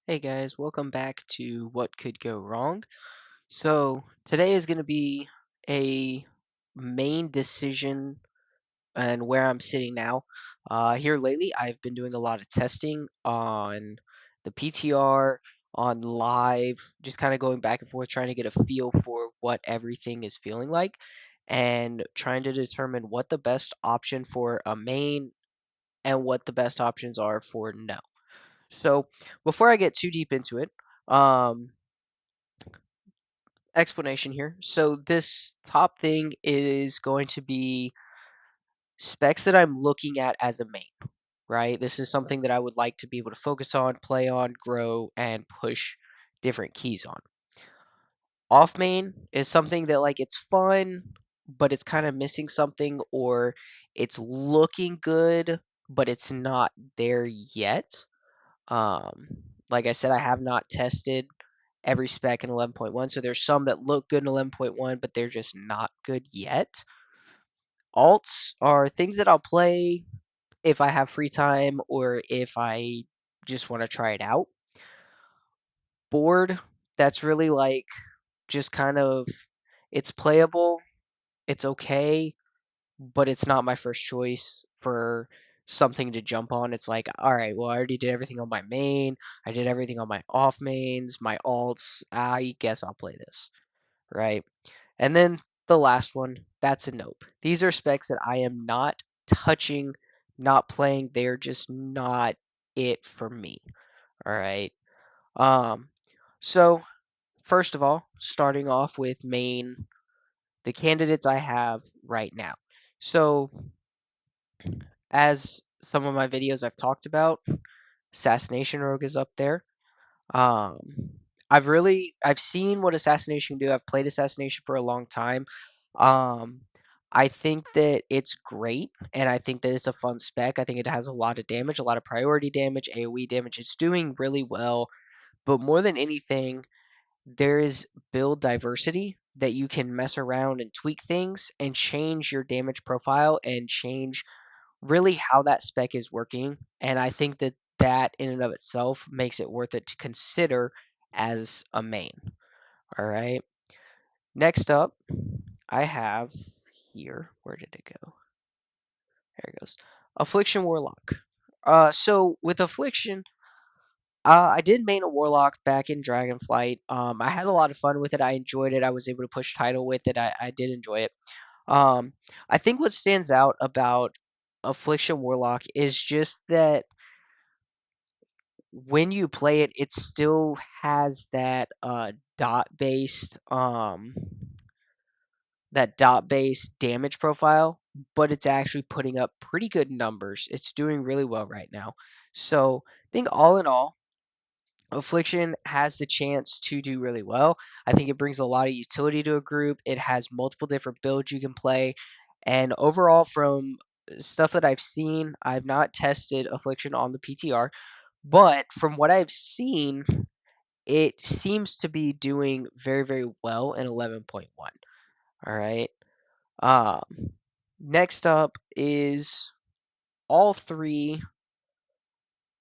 Hey guys, welcome back to What Could Go Wrong. So, today is going to be a main decision and where I'm sitting now. Here lately, I've been doing a lot of testing on the PTR, on live, just kind of going back and forth, trying to get a feel for what everything is feeling like, and trying to determine what the best option for a main and what the best options are for no. So, before I get too deep into it, um, explanation here. So, this top thing is going to be specs that I'm looking at as a main, right? This is something that I would like to be able to focus on, play on, grow, and push different keys on. Off main is something that, like, it's fun, but it's kind of missing something, or it's looking good, but it's not there yet. Um, like I said, I have not tested every spec in 11.1, so there's some that look good in 11.1, but they're just not good yet. Alts are things that I'll play if I have free time or if I just want to try it out. Board, that's really like just kind of it's playable, it's okay, but it's not my first choice for something to jump on. It's like, all right, well, I already did everything on my main. I did everything on my off mains, my alts. I guess I'll play this, right? And then the last one, that's a nope. These are specs that I am not touching, not playing. They're just not it for me. All right. Um, so first of all, starting off with main, the candidates I have right now. So as some of my videos I've talked about, Assassination Rogue is up there. Um, I've seen what Assassination can do. I've played Assassination for a long time. Um, I think that it's great, and I think that it's a fun spec. I think it has a lot of damage, a lot of priority damage, AoE damage. It's doing really well, but more than anything, there is build diversity that you can mess around and tweak things and change your damage profile and change really how that spec is working, and I think that that in and of itself makes it worth it to consider as a main. All right. Next up, I have here. Where did it go? There it goes. Affliction Warlock. So with Affliction, I did main a Warlock back in Dragonflight. I had a lot of fun with it. I enjoyed it. I was able to push title with it. I did enjoy it. Um, I think what stands out about Affliction Warlock is just that when you play it, it still has dot based dot based damage profile, but it's actually putting up pretty good numbers. It's doing really well right now. So I think all in all, Affliction has the chance to do really well. I think it brings a lot of utility to a group. It has multiple different builds you can play. And overall, from stuff that I've seen, I've not tested Affliction on the PTR, but from what I've seen, it seems to be doing very, very well in 11.1. All right. Um, Next up is all three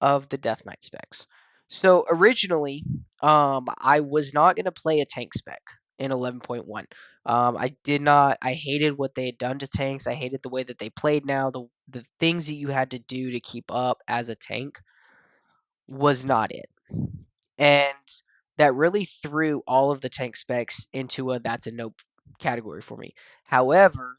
of the Death Knight specs. So originally, I was not gonna play a tank spec in 11.1. I did not. I hated what they had done to tanks. I hated the way that they played. Now the things that you had to do to keep up as a tank was not it. And that really threw all of the tank specs into a that's a nope category for me. However,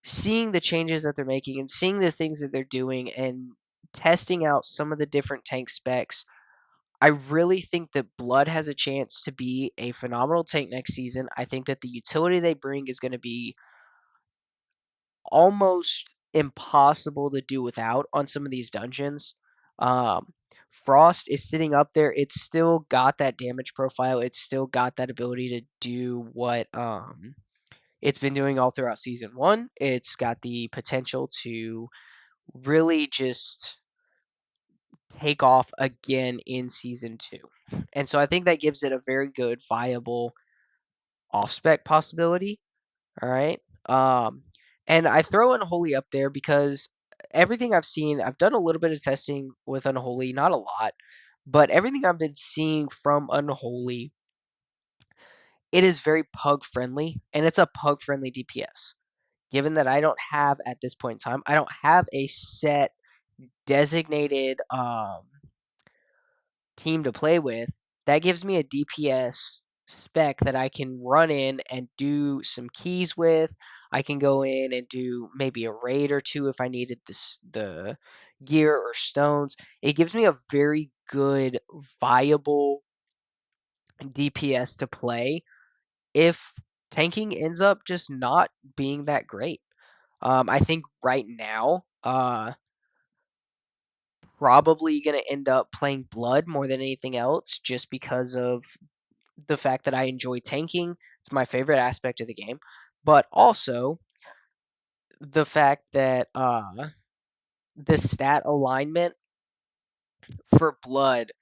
seeing the changes that they're making and seeing the things that they're doing and testing out some of the different tank specs, I really think that Blood has a chance to be a phenomenal tank next season. I think that the utility they bring is going to be almost impossible to do without on some of these dungeons. Um, Frost is sitting up there. It's still got that damage profile. It's still got that ability to do what it's been doing all throughout season one. It's got the potential to really just take off again in season two. And so I think that gives it a very good, viable off spec possibility. All right. Um, and I throw Unholy up there because everything I've seen, I've done a little bit of testing with Unholy, not a lot, But everything I've been seeing from Unholy, it is very pug friendly, and it's a pug friendly DPS. Given that I don't have at this point in time, I don't have a set designated team to play with, that gives me a DPS spec that I can run in and do some keys with. I can go in and do maybe a raid or two if I needed the gear or stones. It gives me a very good viable DPS to play if tanking ends up just not being that great. I think right now, probably gonna end up playing Blood more than anything else, just because of the fact that I enjoy tanking. It's my favorite aspect of the game, but also the fact that the stat alignment for Blood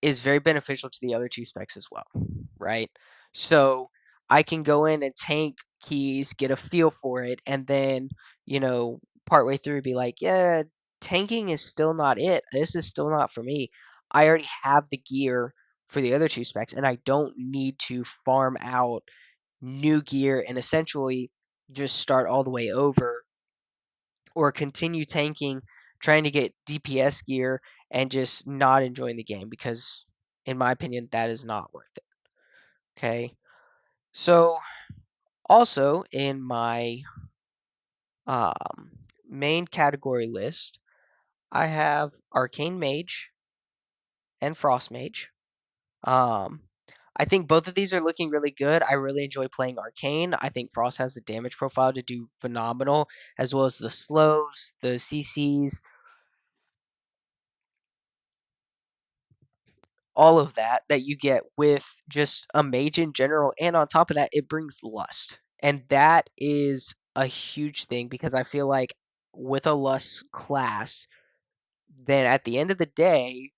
is very beneficial to the other two specs as well, right? So I can go in and tank keys, get a feel for it, and then, partway through be like, yeah, tanking is still not it. This is still not for me. I already have the gear for the other two specs, and I don't need to farm out new gear and essentially just start all the way over or continue tanking, trying to get DPS gear and just not enjoying the game because, in my opinion, that is not worth it. Okay. So, also in my um, main category list, I have Arcane Mage and Frost Mage. Um, I think both of these are looking really good. I really enjoy playing Arcane. I think Frost has the damage profile to do phenomenal, as well as the slows, the CCs, all of that you get with just a mage in general. And on top of that, it brings lust. And that is a huge thing because I feel like with a lust class, then at the end of the day,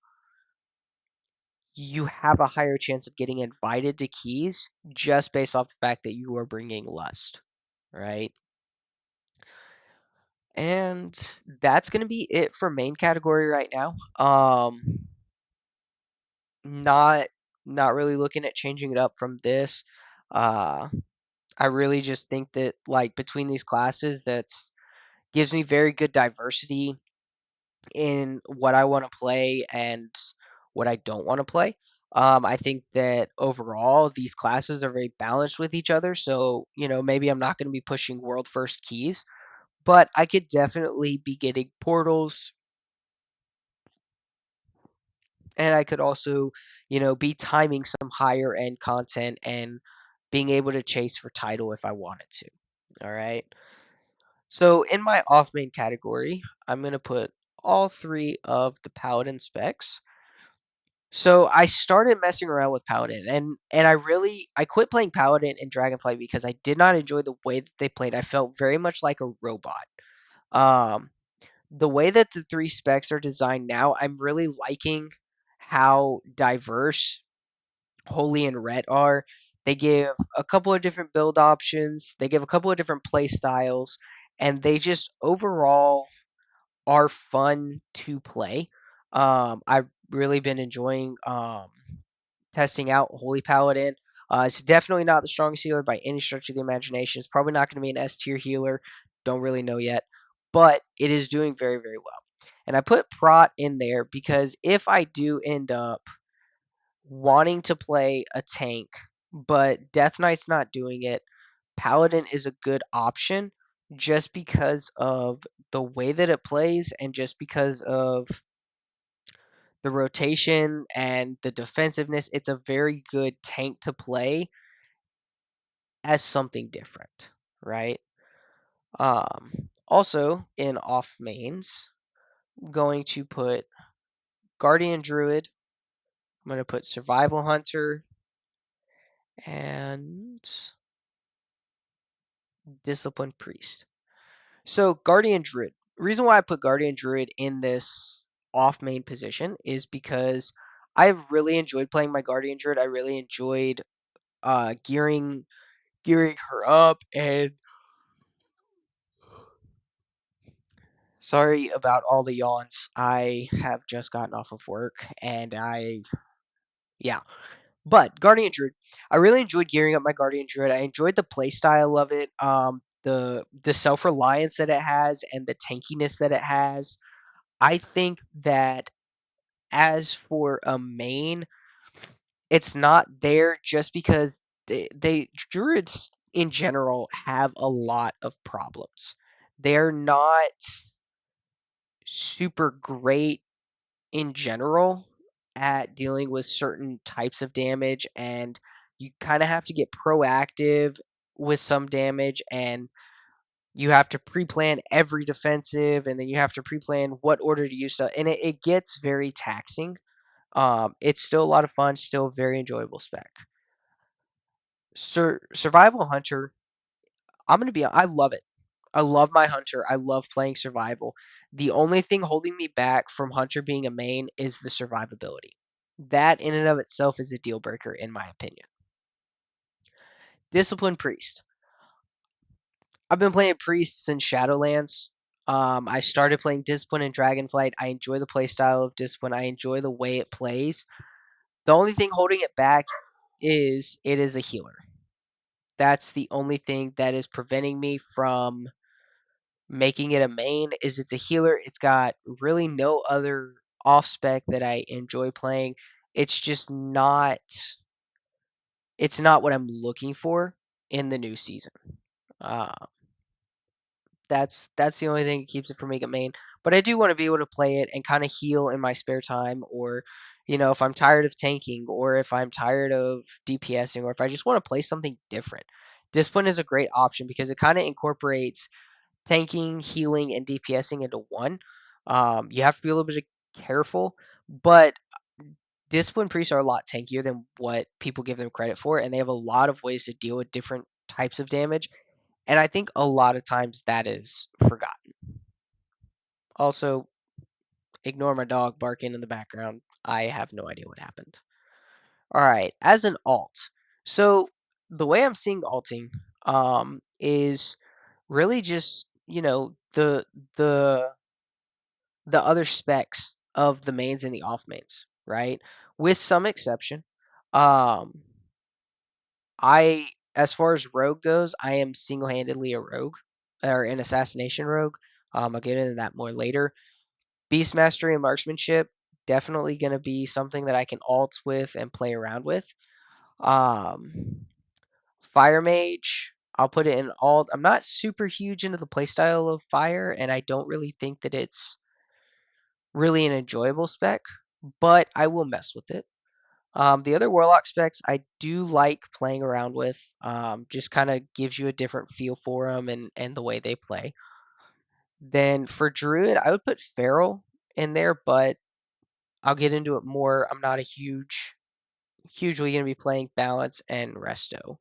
you have a higher chance of getting invited to keys just based off the fact that you are bringing lust, right? And that's going to be it for main category right now. Not not really looking at changing it up from this. Uh I really just think that like between these classes that's gives me very good diversity in what I want to play and what I don't want to play. I think that overall these classes are very balanced with each other. So, maybe I'm not going to be pushing world first keys, but I could definitely be getting portals, and I could also, be timing some higher end content and being able to chase for title if I wanted to. All right. So in my off main category, I'm going to put all three of the Paladin specs. So I started messing around with Paladin, and I quit playing Paladin and Dragonflight because I did not enjoy the way that they played. I felt very much like a robot. Um the way that the three specs are designed now, I'm really liking how diverse Holy and Ret are. They give a couple of different build options, they give a couple of different play styles, and they just overall are fun to play. I've really been enjoying testing out Holy Paladin. It's definitely not the strongest healer by any stretch of the imagination. It's probably not going to be an S tier healer. Don't really know yet, but it is doing very, very well. And I put Prot in there because if I do end up wanting to play a tank, but Death Knight's not doing it, Paladin is a good option just because of the way that it plays and just because of the rotation and the defensiveness. It's a very good tank to play as something different, right? Also in off mains, I'm going to put Guardian Druid. I'm going to put Survival Hunter and Disciplined Priest. So Guardian Druid. The reason why I put Guardian Druid in this off main position is because I really enjoyed playing my Guardian Druid. I really enjoyed gearing her up and Sorry about all the yawns. I have just gotten off of work and yeah. But Guardian Druid, I really enjoyed gearing up my Guardian Druid. I enjoyed the play style of it, the self reliance that it has, and the tankiness that it has. I think that as for a main, it's not there just because they druids in general have a lot of problems. They're not super great in general at dealing with certain types of damage, and you kind of have to get proactive with some damage, and you have to pre-plan every defensive, and then you have to pre-plan what order to use stuff, and it gets very taxing. It's still a lot of fun, still very enjoyable spec. Survival Hunter, I love it. I love my Hunter. I love playing survival. The only thing holding me back from Hunter being a main is the survivability. That in and of itself is a deal breaker in my opinion. Discipline Priest. I've been playing Priest since Shadowlands. I started playing Discipline in Dragonflight. I enjoy the playstyle of Discipline. I enjoy the way it plays. The only thing holding it back is it is a healer. That's the only thing that is preventing me from making it a main. Is it's a healer. It's got really no other off spec that I enjoy playing. It's just not it's not what I'm looking for in the new season. Uh, that's the only thing that keeps it from being a main. But I do want to be able to play it and kind of heal in my spare time, or if I'm tired of tanking, or if I'm tired of DPSing, or if I just want to play something different. Discipline is a great option because it kind of incorporates tanking, healing, and DPSing into one. You have to be a little bit careful, but Discipline priests are a lot tankier than what people give them credit for, and they have a lot of ways to deal with different types of damage. And I think a lot of times that is forgotten. Also, ignore my dog barking in the background. I have no idea what happened. All right, as an alt, so the way I'm seeing alting is really just the the other specs of the mains and the off mains, right? With some exception. Um, I, as far as rogue goes, I am single handedly a rogue or an assassination rogue. I'll get into that more later. Beast mastery and marksmanship definitely going to be something that I can alt with and play around with. Um, Fire mage, I'll put it in alt. I'm not super huge into the playstyle of fire, and I don't really think that it's really an enjoyable spec, but I will mess with it. The other Warlock specs I do like playing around with. Just kind of gives you a different feel for them and the way they play. Then for Druid, I would put Feral in there, but I'll get into it more. I'm not a hugely going to be playing Balance and Resto.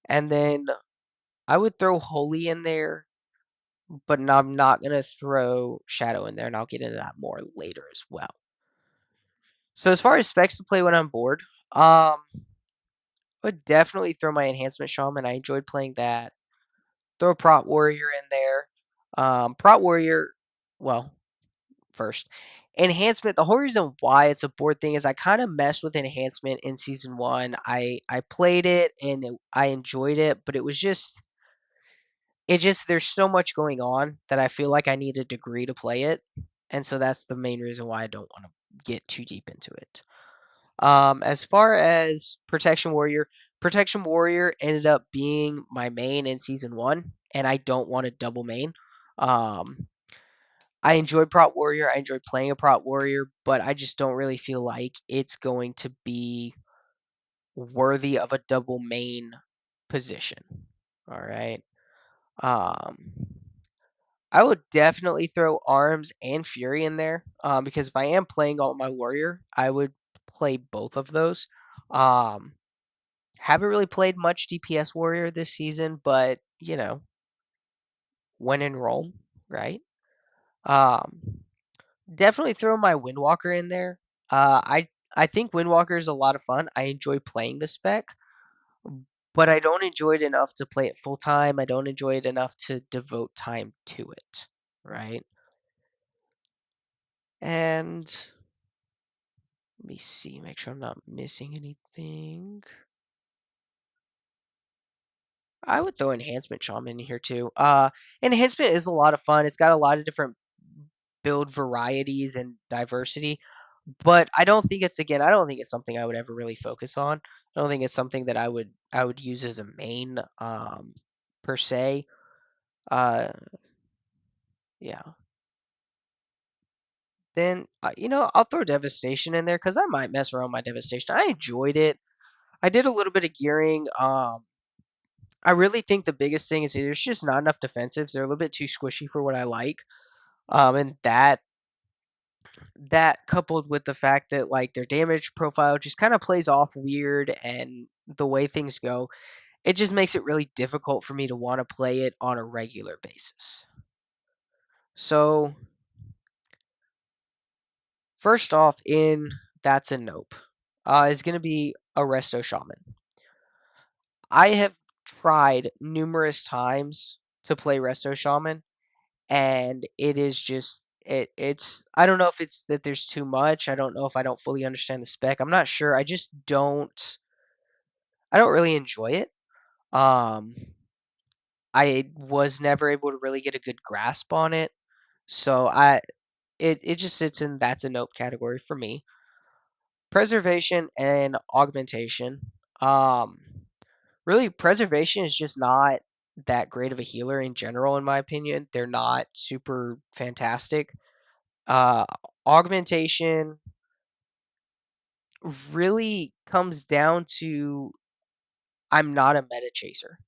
And then I would throw Holy in there, but I'm not going to throw Shadow in there, and I'll get into that more later as well. So as far as specs to play when I'm bored, would definitely throw my Enhancement Shaman. I enjoyed playing that. Throw a Prot Warrior in there. Prot Warrior, well, first. Enhancement, the whole reason why it's a board thing is I kind of messed with Enhancement in Season 1. I played it and I enjoyed it, but there's so much going on that I feel like I need a degree to play it. And so that's the main reason why I don't want to get too deep into it. As far as Protection Warrior ended up being my main in season 1, and I don't want a double main. Um, I enjoyed Prot Warrior. I enjoyed playing a Prot Warrior, but I just don't really feel like it's going to be worthy of a double main position. All right. Um, I would definitely throw Arms and Fury in there because if I am playing all my Warrior, I would play both of those. Um, haven't really played much DPS Warrior this season, but when in Rome, right? Um, definitely throw my Windwalker in there. I think Windwalker is a lot of fun. I enjoy playing the spec, but I don't enjoy it enough to play it full time. I don't enjoy it enough to devote time to it, right? And let me see, make sure I'm not missing anything. I would throw Enhancement Shaman in here too. Enhancement is a lot of fun. It's got a lot of different build varieties and diversity, but I don't think it's something I would ever really focus on. I don't think it's something that I would use as a main per se. Uh, yeah. Then I'll throw Devastation in there because I might mess around with my Devastation. I enjoyed it. I did a little bit of gearing. I really think the biggest thing is there's just not enough defensives. They're a little bit too squishy for what I like. And that coupled with the fact that like their damage profile just kind of plays off weird and the way things go, it just makes it really difficult for me to want to play it on a regular basis. So first off, in that's a nope, is going to be a Resto Shaman. I have tried numerous times to play Resto Shaman, and it is just it's I don't know if it's that there's too much. I don't know if I don't fully understand the spec. I'm not sure. I don't really enjoy it. Um I was never able to really get a good grasp on it. So it just sits in that's a nope category for me. Preservation and augmentation. Um Really, preservation is just not that great of a healer in general, in my opinion. They're not super fantastic. Uh, Augmentation really comes down to I'm not a meta chaser.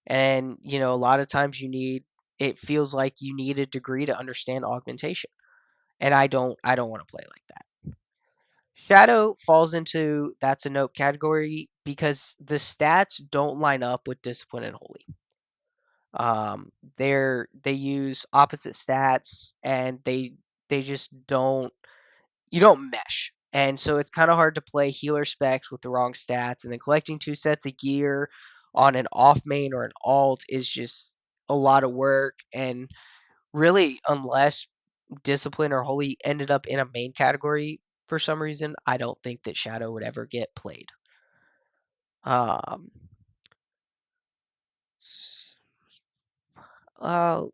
And, a lot of times it feels like you need a degree to understand augmentation. And I don't want to play like that. Shadow falls into that's a nope category because the stats don't line up with discipline and holy. They use opposite stats and they just don't you don't mesh. And so it's kind of hard to play healer specs with the wrong stats and then collecting two sets of gear on an off main or an alt is just a lot of work and really unless discipline or holy ended up in a main category for some reason, I don't think that Shadow would ever get played. Um s- uh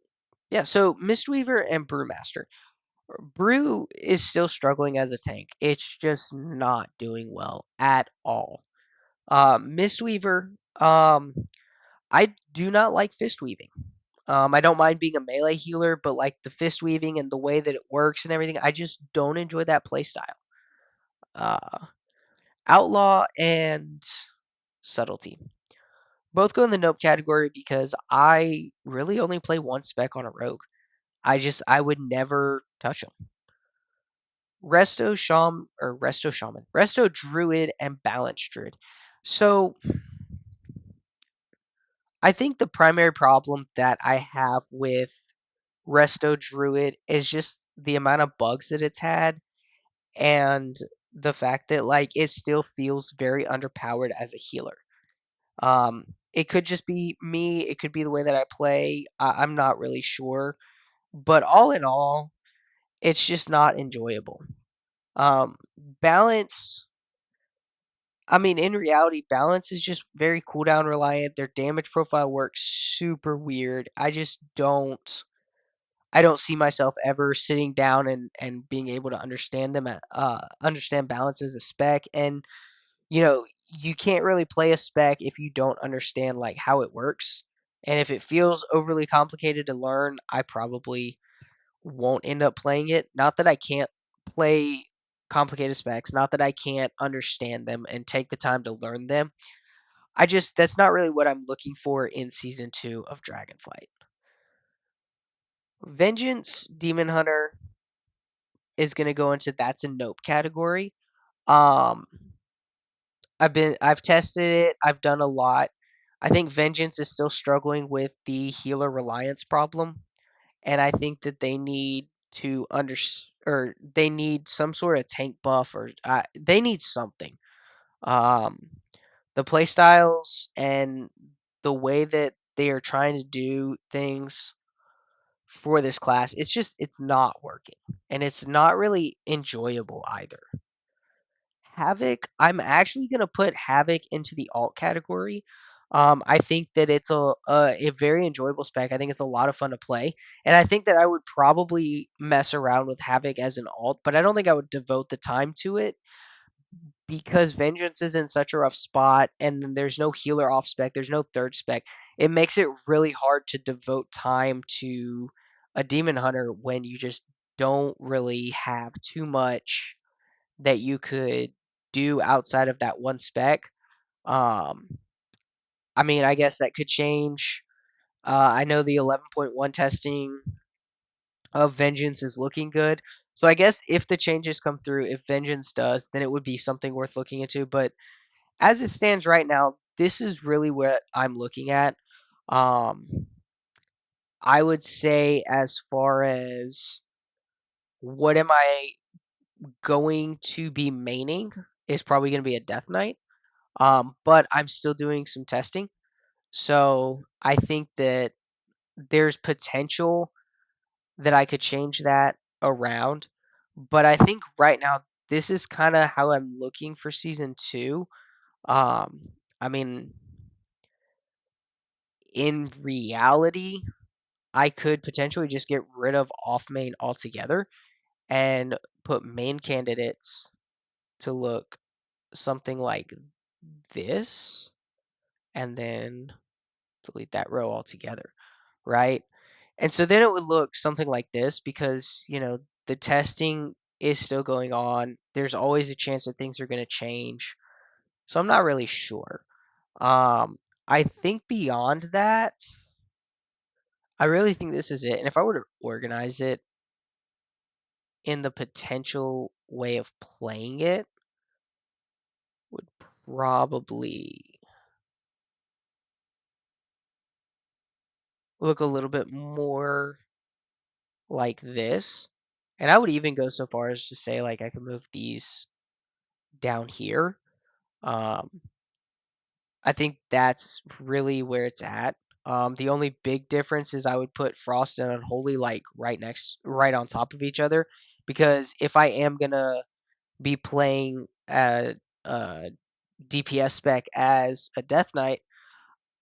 yeah, so Mistweaver and Brewmaster. Brew is still struggling as a tank. It's just not doing well at all. Mistweaver, I do not like fist weaving. I don't mind being a melee healer, but like the fist weaving and the way that it works and everything, I just don't enjoy that playstyle. Uh, Outlaw and Subtlety both go in the nope category because I really only play one spec on a rogue. I would never touch them. Resto Shaman, Resto Druid, and Balance Druid. So I think the primary problem that I have with Resto Druid is just the amount of bugs that it's had and the fact that like it still feels very underpowered as a healer. It could just be me, it could be the way that I play. I'm not really sure, but all in all, it's just not enjoyable. Balance I mean, in reality, balance is just very cooldown reliant. Their damage profile works super weird. I don't see myself ever sitting down and being able to understand them understand balance as a spec. And you can't really play a spec if you don't understand like how it works. And if it feels overly complicated to learn, I probably won't end up playing it. Not that I can't play complicated specs, not that I can't understand them and take the time to learn them. That's not really what I'm looking for in season 2 of Dragonflight. Vengeance Demon Hunter is going to go into that's a nope category. Um I've tested it. I've done a lot. I think Vengeance is still struggling with the healer reliance problem, and I think that they need to or they need some sort of tank buff or they need something. Um the playstyles and the way that they are trying to do things for this class. It's not working, and it's not really enjoyable either. Havoc, I'm actually gonna put Havoc into the alt category. I think that it's a very enjoyable spec. I think it's a lot of fun to play, and I think that I would probably mess around with Havoc as an alt, but I don't think I would devote the time to it because Vengeance is in such a rough spot, and then there's no healer off spec, there's no third spec. It makes it really hard to devote time to a Demon Hunter when you just don't really have too much that you could do outside of that one spec. Um, I mean, I guess that could change. I know the 11.1 testing of Vengeance is looking good. So I guess if the changes come through, if Vengeance does, then it would be something worth looking into. But as it stands right now, this is really what I'm looking at. Um, I would say as far as what am I going to be maining is probably going to be a Death Knight. But I'm still doing some testing. So I think that there's potential that I could change that around. But I think right now, this is kind of how I'm looking for season two. I mean, in reality, I could potentially just get rid of off main altogether and put main candidates to look something like this and then delete that row altogether, right? And so then it would look something like this because, the testing is still going on. There's always a chance that things are going to change. So I'm not really sure. I think beyond that, I really think this is it. And if I were to organize it in the potential way of playing it, would probably look a little bit more like this. And I would even go so far as to say like I can move these down here. Um, I think that's really where it's at. The only big difference is I would put Frost and Unholy like right on top of each other, because if I am gonna be playing a DPS spec as a Death Knight,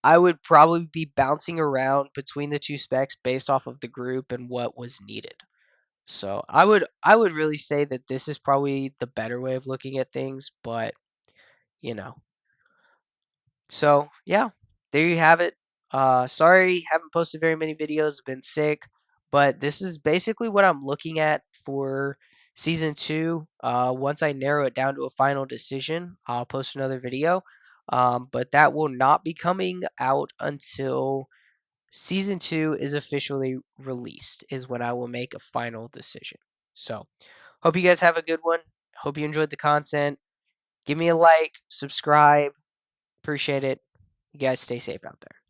I would probably be bouncing around between the two specs based off of the group and what was needed. So I would really say that this is probably the better way of looking at things, but you know, so yeah, there you have it. Sorry, haven't posted very many videos. Been sick, but this is basically what I'm looking at for season two. Once I narrow it down to a final decision, I'll post another video. But that will not be coming out until season two is officially released. Is when I will make a final decision. So, hope you guys have a good one. Hope you enjoyed the content. Give me a like, subscribe. Appreciate it. You guys stay safe out there.